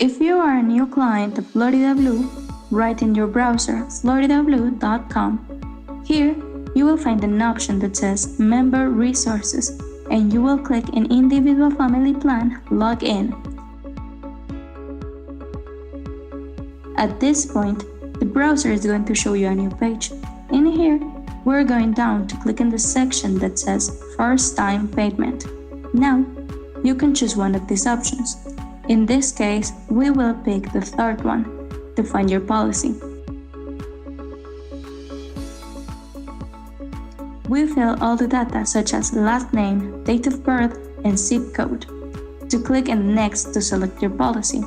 If you are a new client of Florida Blue, write in your browser floridablue.com. Here, you will find an option that says Member Resources, and you will click in Individual Family Plan Login. At this point, the browser is going to show you a new page. In here, we're going down to click in the section that says First Time Payment. Now, you can choose one of these options. In this case, we will pick the third one, to find your policy. We fill all the data such as last name, date of birth, and zip code. To click in Next to select your policy.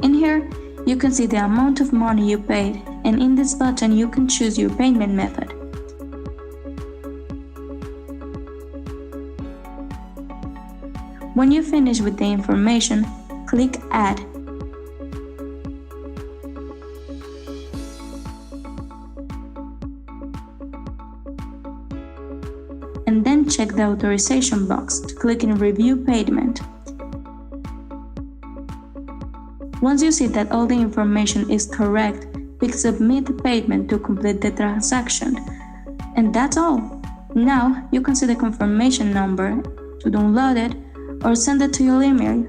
In here, you can see the amount of money you paid, and in this button you can choose your payment method. When you finish with the information, click Add. And then check the authorization box to click in Review Payment. Once you see that all the information is correct, click Submit the payment to complete the transaction. And that's all. Now you can see the confirmation number to download it or send it to your email.